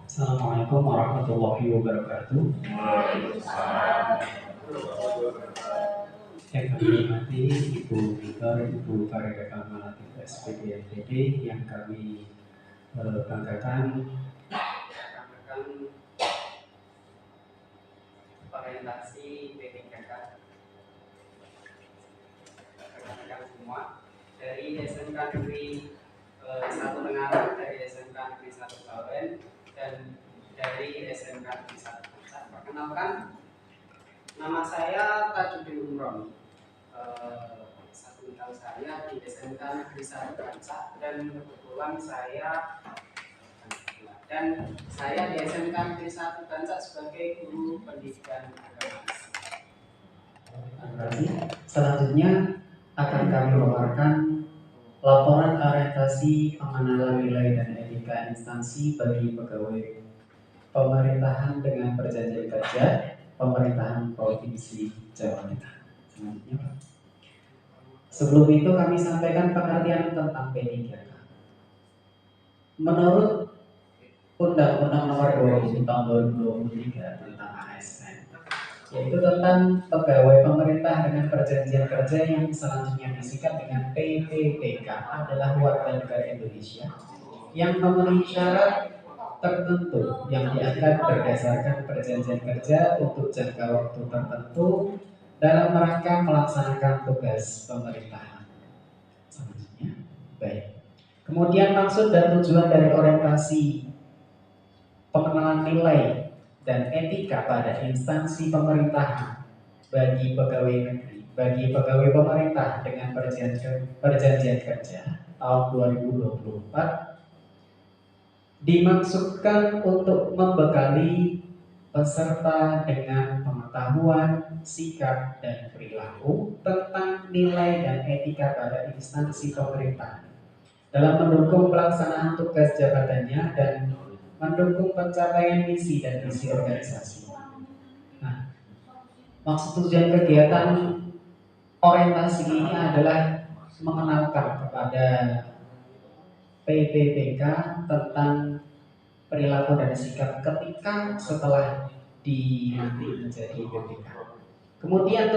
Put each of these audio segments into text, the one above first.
Assalamualaikum warahmatullahi wabarakatuh. Yang kami hormati Ibu Victor, Ibu Farida Kamalatif SPD NTB, yang kami banggakan orientasi P3K rekan-rekan semua dari SMK Negeri 1 Tenganan, dari SMK Negeri 1 Bawen, dan dari SMK Negeri 1 Puncak. Perkenalkan, nama saya Tajuddin Umron. Satu tahun saya di SMK Negeri 1 Puncak, dan kebetulan saya di SMK Negeri 1 Puncak sebagai guru pendidikan agama. Selanjutnya akan kami paparkan laporan orientasi pengenalan nilai dan etika instansi bagi pegawai pemerintahan dengan perjanjian kerja pemerintahan Provinsi Jawa Tengah. Selanjutnya, Pak. Sebelum itu kami sampaikan pengertian tentang P3K. Menurut Undang-Undang Nomor 20 Tahun 2023 tentang ASN, yaitu tentang pegawai pemerintah dengan perjanjian kerja yang selanjutnya disingkat dengan PPPK, adalah warga negara Indonesia yang memenuhi syarat tertentu yang diangkat berdasarkan perjanjian kerja untuk jangka waktu tertentu dalam rangka melaksanakan tugas pemerintahan. Selanjutnya, baik. Kemudian maksud dan tujuan dari orientasi pengenalan nilai dan etika pada instansi pemerintahan bagi pegawai negeri, bagi pegawai pemerintah dengan perjanjian kerja tahun 2024 dimaksudkan untuk membekali peserta dengan pengetahuan, sikap, dan perilaku tentang nilai dan etika pada instansi pemerintah dalam mendukung pelaksanaan tugas jabatannya dan mendukung pencapaian misi dan visi organisasi. Nah, maksud tujuan kegiatan orientasi ini adalah mengenalkan kepada PPPK tentang perilaku dan sikap ketika setelah dilantik menjadi PPK. Kemudian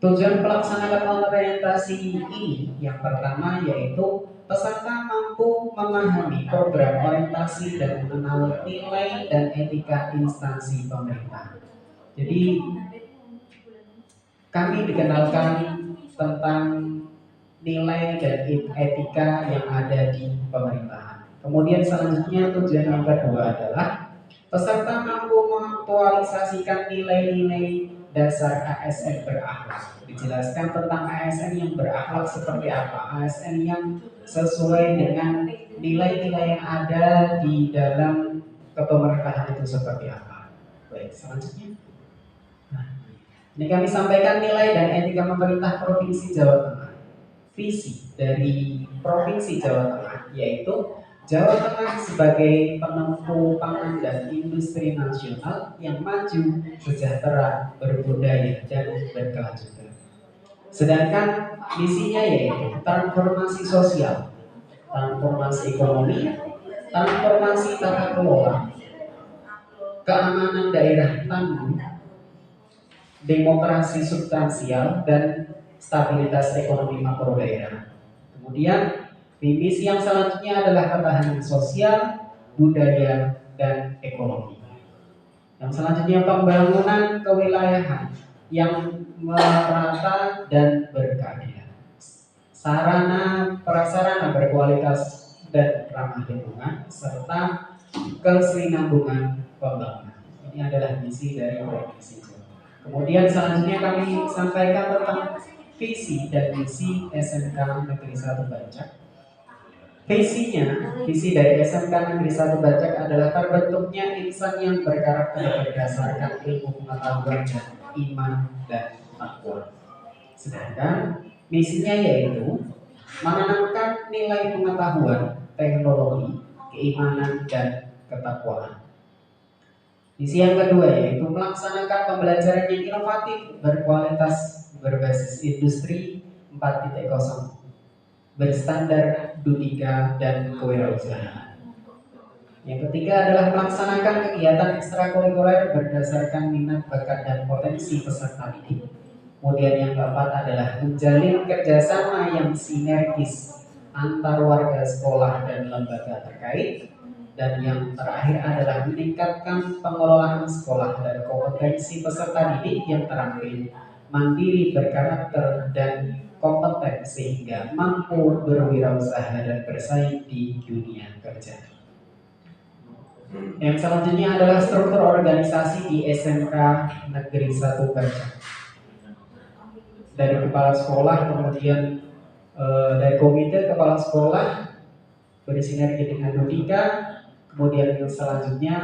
tujuan pelaksanaan orientasi ini yang pertama yaitu peserta mampu memahami program orientasi dan mengenal nilai dan etika instansi pemerintah. Jadi kami dikenalkan tentang nilai dan etika yang ada di pemerintahan. Kemudian selanjutnya tujuan yang kedua adalah peserta mampu mengaktualisasikan nilai-nilai dasar ASN berakhlak. Dijelaskan tentang ASN yang berakhlak seperti apa, ASN yang sesuai dengan nilai-nilai yang ada di dalam kepemerintahan itu seperti apa. Baik, selanjutnya. Nah, ini kami sampaikan nilai dan etika pemerintah Provinsi Jawa Tengah. Visi dari Provinsi Jawa Tengah yaitu Jawa Tengah sebagai penempu pangan dan industri nasional yang maju, sejahtera, berbudaya, dan berkelanjutan. Sedangkan misinya yaitu transformasi sosial, transformasi ekonomi, transformasi tata kelola, keamanan daerah tangguh, demokrasi substansial, dan stabilitas ekonomi makro daerah. Kemudian misi yang selanjutnya adalah ketahanan sosial, budaya, dan ekonomi. Yang selanjutnya pembangunan kewilayahan yang merata dan berkeadilan, sarana prasarana berkualitas dan ramah lingkungan, serta kesinambungan pembangunan. Ini adalah misi dari Provinsi Jawa. Kemudian selanjutnya kami sampaikan tentang visi dan misi SMK Negeri 1 Bancak. Visi dari SMK Negeri 1 Bancak adalah terbentuknya insan yang berkarakter berdasarkan ilmu pengetahuan dan iman dan takwa. Sedangkan misinya yaitu menanamkan nilai pengetahuan, teknologi, keimanan, dan ketakwaan. Misi yang kedua yaitu melaksanakan pembelajaran yang inovatif, berkualitas, berbasis industri 4.0, berstandar dunika dan kewirausahaan. Yang ketiga adalah melaksanakan kegiatan ekstrakurikuler berdasarkan minat, bakat, dan potensi peserta didik. Kemudian yang keempat adalah menjalin kerjasama yang sinergis antar warga sekolah dan lembaga terkait. Dan yang terakhir adalah meningkatkan pengelolaan sekolah dan kompetensi peserta didik yang terampil, mandiri, berkarakter, dan kompeten sehingga mampu berwirausaha dan bersaing di dunia kerja. Yang selanjutnya adalah struktur organisasi di SMK Negeri 1 Kerja. Dari kepala sekolah, kemudian dari komite kepala sekolah bersinergi dengan Dodika, kemudian yang selanjutnya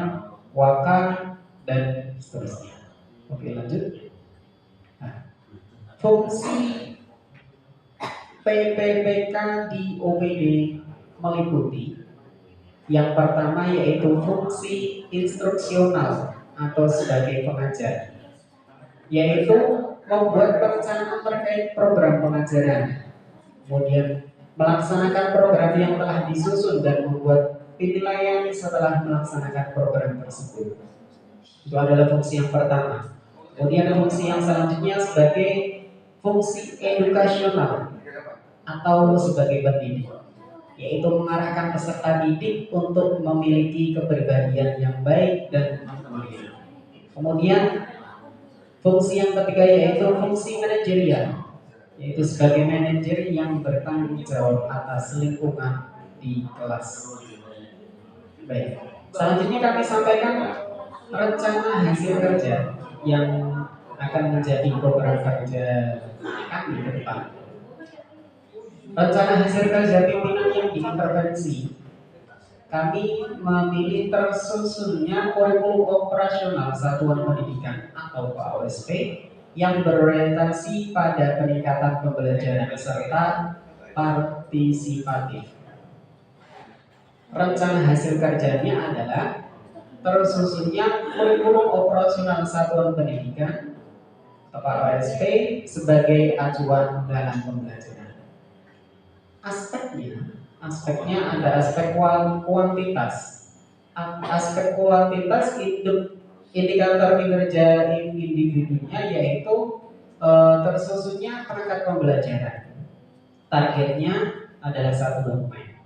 Waka, dan seterusnya. Oke, lanjut. Nah, fungsi PPPK di OPD meliputi yang pertama yaitu fungsi instruksional atau sebagai pengajar, yaitu membuat perencanaan terkait program pengajaran, kemudian melaksanakan program yang telah disusun dan membuat penilaian setelah melaksanakan program tersebut. Itu adalah fungsi yang pertama. Kemudian fungsi yang selanjutnya sebagai fungsi edukasional atau sebagai pendidik, yaitu mengarahkan peserta didik untuk memiliki kepribadian yang baik dan mulia. Kemudian fungsi yang ketiga yaitu fungsi manajerial, yaitu sebagai manajer yang bertanggung jawab atas lingkungan di kelas. Baik, selanjutnya kami sampaikan rencana hasil kerja yang akan menjadi program kerja kami ke depan. Rencana hasil kerja pimpinan yang diintervensi, kami memilih tersusunnya kurikulum operasional satuan pendidikan atau KOSP yang berorientasi pada peningkatan pembelajaran serta partisipatif. Rencana hasil kerjanya adalah tersusunnya kurikulum operasional satuan pendidikan atau KOSP sebagai acuan dalam pembelajaran. Aspeknya ada aspek kuantitas. Aspek kuantitas itu indikator kinerja individunya yaitu tersusunnya perangkat pembelajaran. Targetnya adalah 1 dokumen.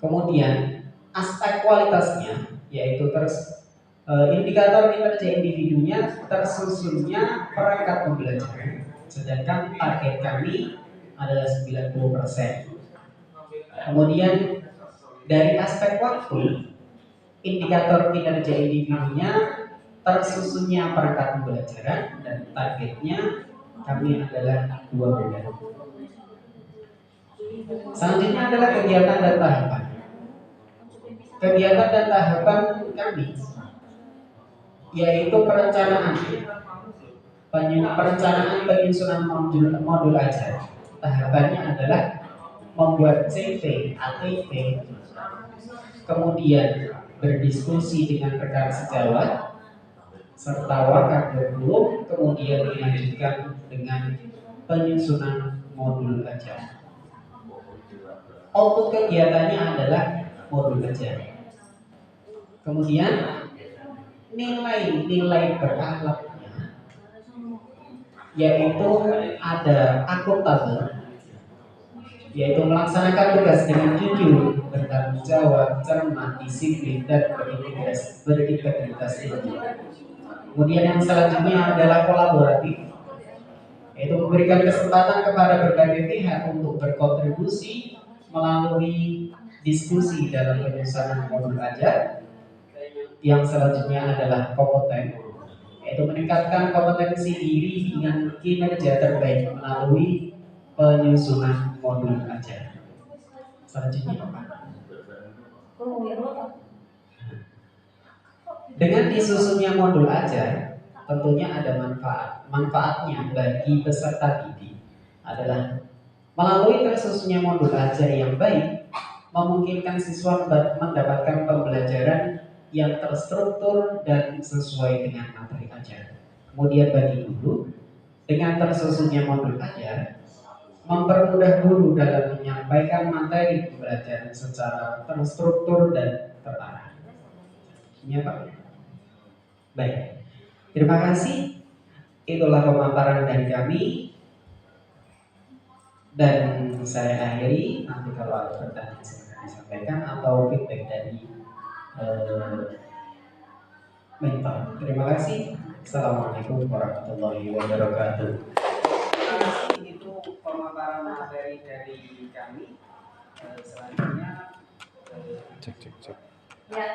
Kemudian aspek kualitasnya yaitu indikator kinerja individunya tersusunnya perangkat pembelajaran. Sedangkan target kami adalah 90%. Kemudian dari aspek waktu, indikator kinerja individunya tersusunnya perangkat pembelajaran dan targetnya kami adalah 2 bulan. Selanjutnya adalah kegiatan dan tahapan. Kegiatan dan tahapan kami yaitu perencanaan penyusunan modul ajar. Tahapannya adalah membuat CV, ATP, kemudian berdiskusi dengan rekan sejawat serta wakil kurikulum, kemudian dilanjutkan dengan penyusunan modul ajar. Output kegiatannya adalah modul ajar. Kemudian nilai berakhlaknya yaitu ada akuntabel, yaitu melaksanakan tugas dengan jujur, bertanggung jawab, cermat, disiplin, dan berintegritas tinggi. Kemudian yang selanjutnya adalah kolaboratif, yaitu memberikan kesempatan kepada berbagai pihak untuk berkontribusi melalui diskusi dalam penyusunan modul ajar. Yang selanjutnya adalah kompeten, yaitu meningkatkan kompetensi diri dengan kinerja terbaik melalui penyusunan modul ajar. Selanjutnya dengan disusunnya modul ajar tentunya ada manfaatnya bagi peserta didik adalah melalui tersusunnya modul ajar yang baik memungkinkan siswa mendapatkan pembelajaran yang terstruktur dan sesuai dengan materi ajar. Kemudian bagi guru, dengan tersusunnya modul ajar mempermudah guru dalam menyampaikan materi pembelajaran secara terstruktur dan terarah. Iya Pak. Baik. Terima kasih. Itulah pemaparan dari kami dan saya akhiri. Nanti kalau ada pertanyaan silakan disampaikan atau feedback dari mentor. Terima kasih. Assalamualaikum warahmatullahi wabarakatuh. Terima kasih. Itu pemaparan materi dari kami. Selanjutnya cek. Ya.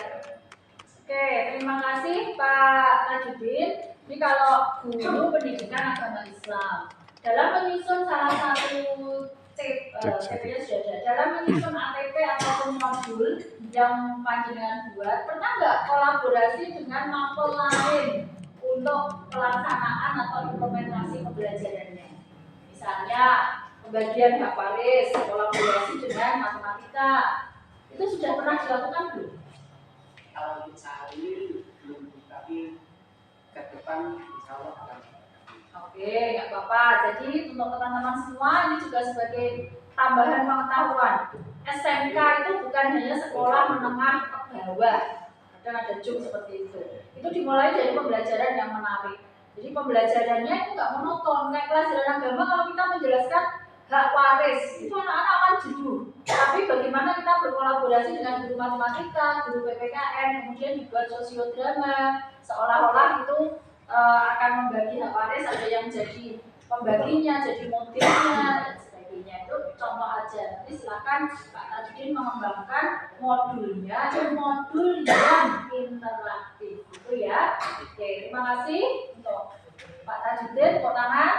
Oke, terima kasih Pak Tajudin. Jadi kalau guru pendidikan agama Islam dalam menyusun salah satu CPS sudah ada, dalam menyusun ATP ataupun modul yang panjenengan buat, pernah nggak kolaborasi dengan mapel lain untuk pelaksanaan atau implementasi pembelajarannya? Misalnya pembagian hak waris, kolaborasi dengan matematika, itu sudah pernah dilakukan belum? Kalau untuk saat ini belum, tapi ke depan insya Allah akan. Oke, nggak apa-apa. Jadi untuk teman-teman semua ini juga sebagai tambahan pengetahuan. SMK itu bukan hanya sekolah menengah ke bawah. Kadang ada juk seperti itu. Itu dimulai dari pembelajaran yang menarik. Jadi pembelajarannya itu nggak monoton. Kayak pelajaran agama kalau kita menjelaskan hak waris, itu anak-anak akan jenuh. Tapi bagaimana kita berkolaborasi dengan guru matematika, guru PPKN, kemudian dibuat sosiodrama, seolah-olah itu akan membagi hak waris, ada yang jadi pembaginya, jadi modelnya dan sebagainya. Itu contoh aja. Nanti silakan Pak Tajudin mengembangkan modulnya, modul yang interaktif, itu ya. Oke, terima kasih untuk Pak Tajudin. Tepuk tangan.